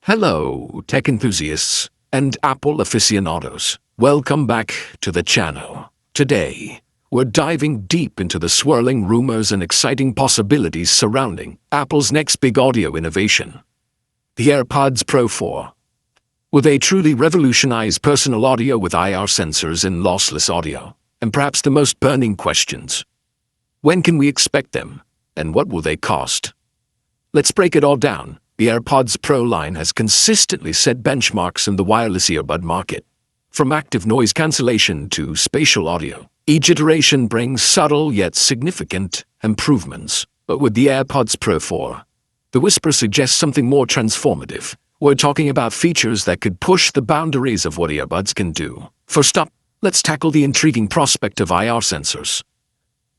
Hello, tech enthusiasts and Apple aficionados. Welcome back to the channel. Today, we're diving deep into the swirling rumors and exciting possibilities surrounding Apple's next big audio innovation, the AirPods Pro 4. Will they truly revolutionize personal audio with IR sensors and lossless audio? And perhaps the most burning questions: when can we expect them, and what will they cost? Let's break it all down. The AirPods Pro line has consistently set benchmarks in the wireless earbud market. From active noise cancellation to spatial audio, each iteration brings subtle yet significant improvements. But with the AirPods Pro 4, the whisper suggests something more transformative. We're talking about features that could push the boundaries of what earbuds can do. First up, let's tackle the intriguing prospect of IR sensors.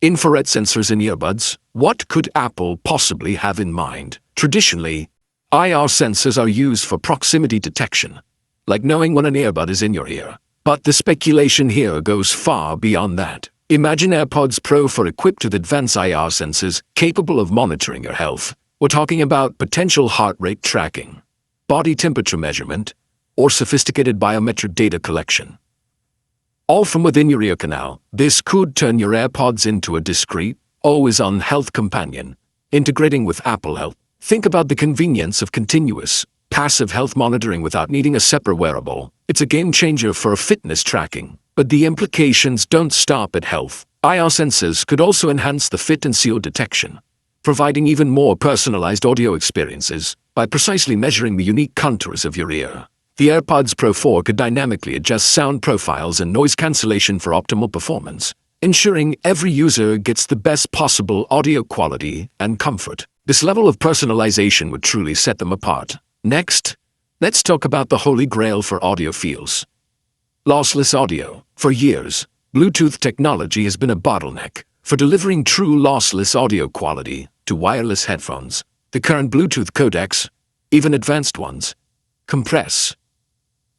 Infrared sensors in earbuds. What could Apple possibly have in mind? Traditionally, IR sensors are used for proximity detection, like knowing when an earbud is in your ear. But the speculation here goes far beyond that. Imagine AirPods Pro 4 equipped with advanced IR sensors capable of monitoring your health. We're talking about potential heart rate tracking, body temperature measurement, or sophisticated biometric data collection, all from within your ear canal. This could turn your AirPods into a discreet, always-on health companion, integrating with Apple Health. Think about the convenience of continuous, passive health monitoring without needing a separate wearable. It's a game-changer for fitness tracking. But the implications don't stop at health. IR sensors could also enhance the fit and seal detection, providing even more personalized audio experiences by precisely measuring the unique contours of your ear. The AirPods Pro 4 could dynamically adjust sound profiles and noise cancellation for optimal performance, ensuring every user gets the best possible audio quality and comfort. This level of personalization would truly set them apart. Next, let's talk about the holy grail for audiophiles: lossless audio. For years, Bluetooth technology has been a bottleneck for delivering true lossless audio quality to wireless headphones. The current Bluetooth codecs, even advanced ones, compress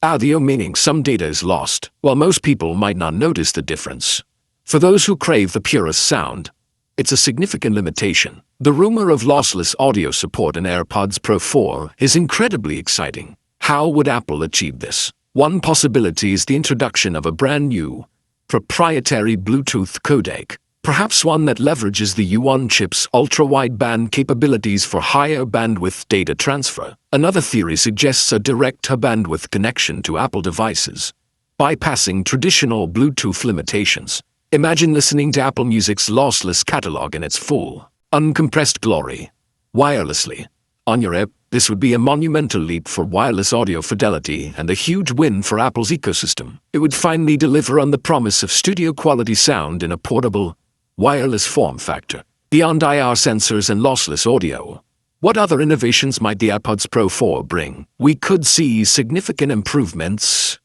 audio, meaning some data is lost, while most people might not notice the difference. For those who crave the purest sound, it's a significant limitation. The rumor of lossless audio support in AirPods Pro 4 is incredibly exciting. How would Apple achieve this? One possibility is the introduction of a brand new, proprietary Bluetooth codec, perhaps one that leverages the U1 chip's ultra-wideband capabilities for higher bandwidth data transfer. Another theory suggests a direct bandwidth connection to Apple devices, bypassing traditional Bluetooth limitations. Imagine listening to Apple Music's lossless catalog in its full, uncompressed glory, wirelessly, on your app. This would be a monumental leap for wireless audio fidelity and a huge win for Apple's ecosystem. It would finally deliver on the promise of studio-quality sound in a portable, wireless form factor. Beyond IR sensors and lossless audio, what other innovations might the AirPods Pro 4 bring? We could see significant improvements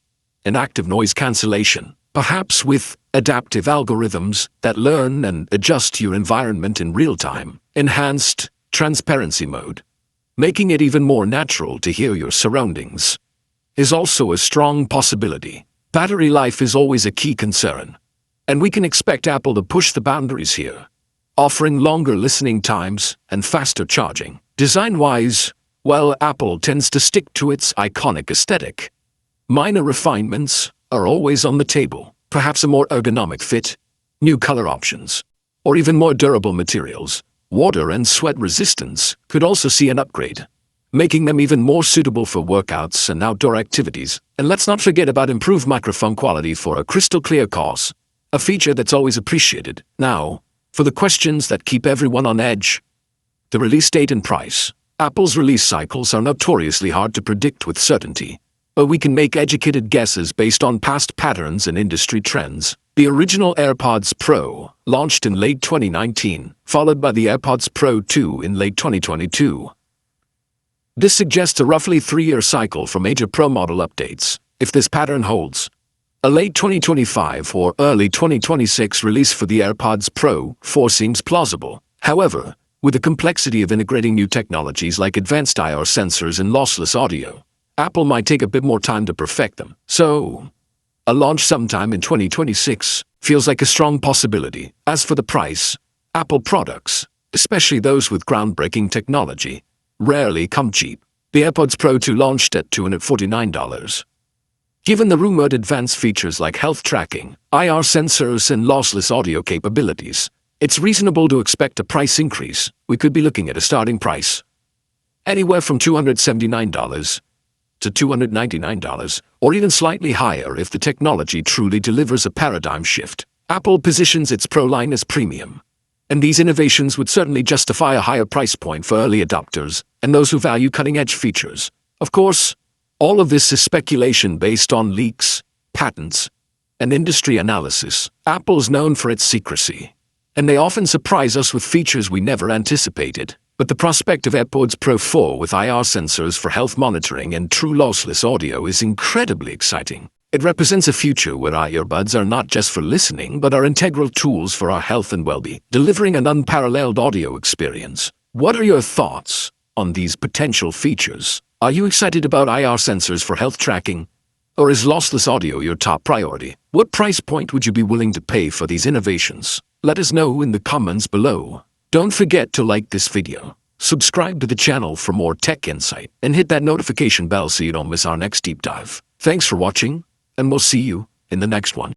in active noise cancellation, perhaps with adaptive algorithms that learn and adjust to your environment in real time. Enhanced transparency mode, making it even more natural to hear your surroundings, is also a strong possibility. Battery life is always a key concern, and we can expect Apple to push the boundaries here, offering longer listening times and faster charging. Design-wise, well, Apple tends to stick to its iconic aesthetic. Minor refinements are always on the table. Perhaps a more ergonomic fit, new color options, or even more durable materials. Water and sweat resistance could also see an upgrade, making them even more suitable for workouts and outdoor activities. And let's not forget about improved microphone quality for a crystal-clear call, a feature that's always appreciated. Now, for the questions that keep everyone on edge: the release date and price. Apple's release cycles are notoriously hard to predict with certainty, but we can make educated guesses based on past patterns and industry trends. The original AirPods Pro launched in late 2019, followed by the AirPods Pro 2 in late 2022. This suggests a roughly 3-year cycle for major Pro model updates. If this pattern holds, a late 2025 or early 2026 release for the AirPods Pro 4 seems plausible. However, with the complexity of integrating new technologies like advanced IR sensors and lossless audio, Apple might take a bit more time to perfect them. So, a launch sometime in 2026 feels like a strong possibility. As for the price, Apple products, especially those with groundbreaking technology, rarely come cheap. The AirPods Pro 2 launched at $249. Given the rumored advanced features like health tracking, IR sensors, and lossless audio capabilities, it's reasonable to expect a price increase. We could be looking at a starting price anywhere from $279 to $299, or even slightly higher if the technology truly delivers a paradigm shift. Apple positions its Pro line as premium, and these innovations would certainly justify a higher price point for early adopters and those who value cutting-edge features. Of course, all of this is speculation based on leaks, patents, and industry analysis. Apple's known for its secrecy, and they often surprise us with features we never anticipated. But the prospect of AirPods Pro 4 with IR sensors for health monitoring and true lossless audio is incredibly exciting. It represents a future where our earbuds are not just for listening, but are integral tools for our health and well-being, delivering an unparalleled audio experience. What are your thoughts on these potential features? Are you excited about IR sensors for health tracking? Or is lossless audio your top priority? What price point would you be willing to pay for these innovations? Let us know in the comments below. Don't forget to like this video, subscribe to the channel for more tech insight, and hit that notification bell so you don't miss our next deep dive. Thanks for watching, and we'll see you in the next one.